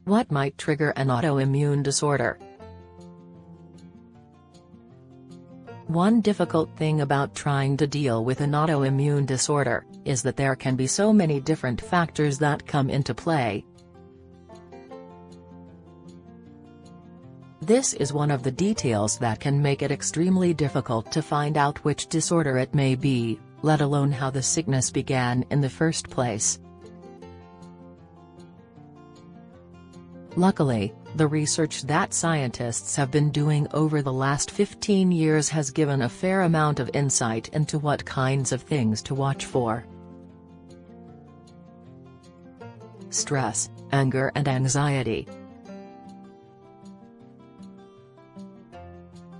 What might trigger an autoimmune disorder? One difficult thing about trying to deal with an autoimmune disorder is that there can be so many different factors that come into play. This is one of the details that can make it extremely difficult to find out which disorder it may be, let alone how the sickness began in the first place. Luckily, the research that scientists have been doing over the last 15 years has given a fair amount of insight into what kinds of things to watch for. Stress, anger and anxiety.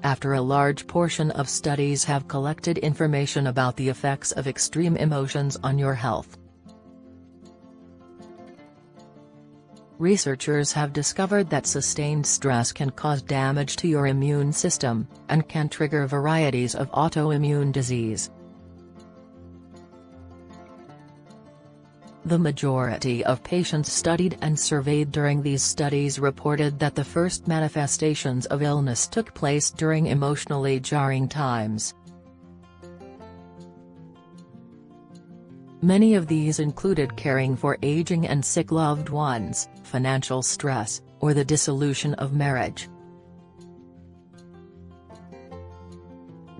After a large portion of studies have collected information about the effects of extreme emotions on your health, researchers have discovered that sustained stress can cause damage to your immune system, and can trigger varieties of autoimmune disease. The majority of patients studied and surveyed during these studies reported that the first manifestations of illness took place during emotionally jarring times. Many of these included caring for aging and sick loved ones, financial stress, or the dissolution of marriage.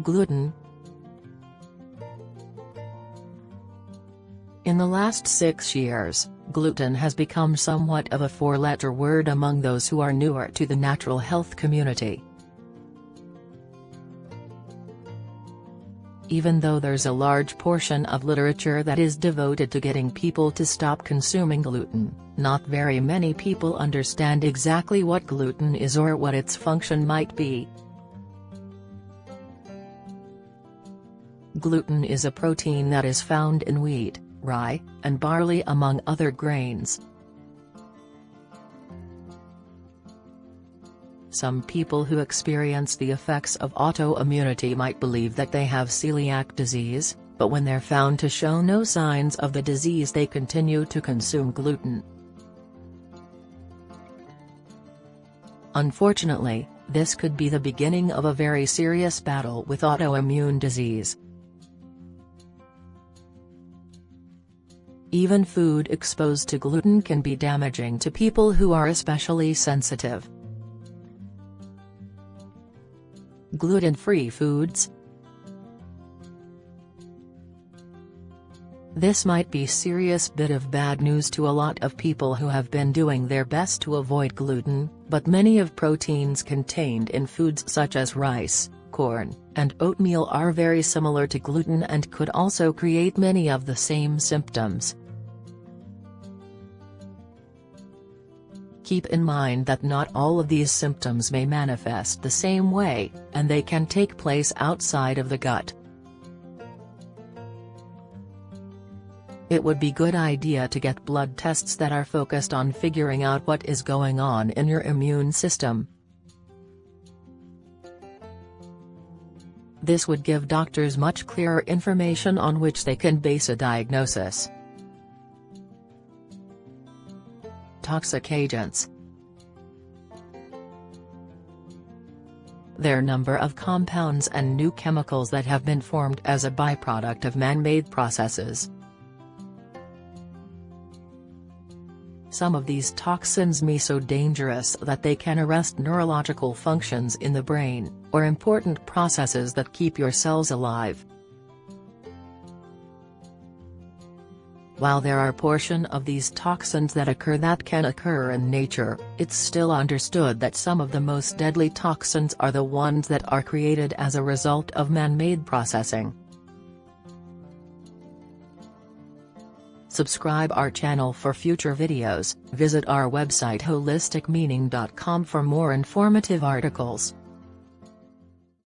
Gluten. In the last 6 years, gluten has become somewhat of a four-letter word among those who are newer to the natural health community. Even though there's a large portion of literature that is devoted to getting people to stop consuming gluten, not very many people understand exactly what gluten is or what its function might be. Gluten is a protein that is found in wheat, rye, and barley among other grains. Some people who experience the effects of autoimmunity might believe that they have celiac disease, but when they're found to show no signs of the disease they continue to consume gluten. Unfortunately, this could be the beginning of a very serious battle with autoimmune disease. Even food exposed to gluten can be damaging to people who are especially sensitive. Gluten-free foods. This might be serious bit of bad news to a lot of people who have been doing their best to avoid gluten, but many of proteins contained in foods such as rice, corn, and oatmeal are very similar to gluten and could also create many of the same symptoms. Keep in mind that not all of these symptoms may manifest the same way, and they can take place outside of the gut. It would be a good idea to get blood tests that are focused on figuring out what is going on in your immune system. This would give doctors much clearer information on which they can base a diagnosis. Toxic agents. There are a number of compounds and new chemicals that have been formed as a byproduct of man-made processes. Some of these toxins may be so dangerous that they can arrest neurological functions in the brain, or important processes that keep your cells alive. While there are portions of these toxins that can occur in nature, it's still understood that some of the most deadly toxins are the ones that are created as a result of man-made processing. Subscribe our channel for future videos, visit our website holisticmeaning.com for more informative articles.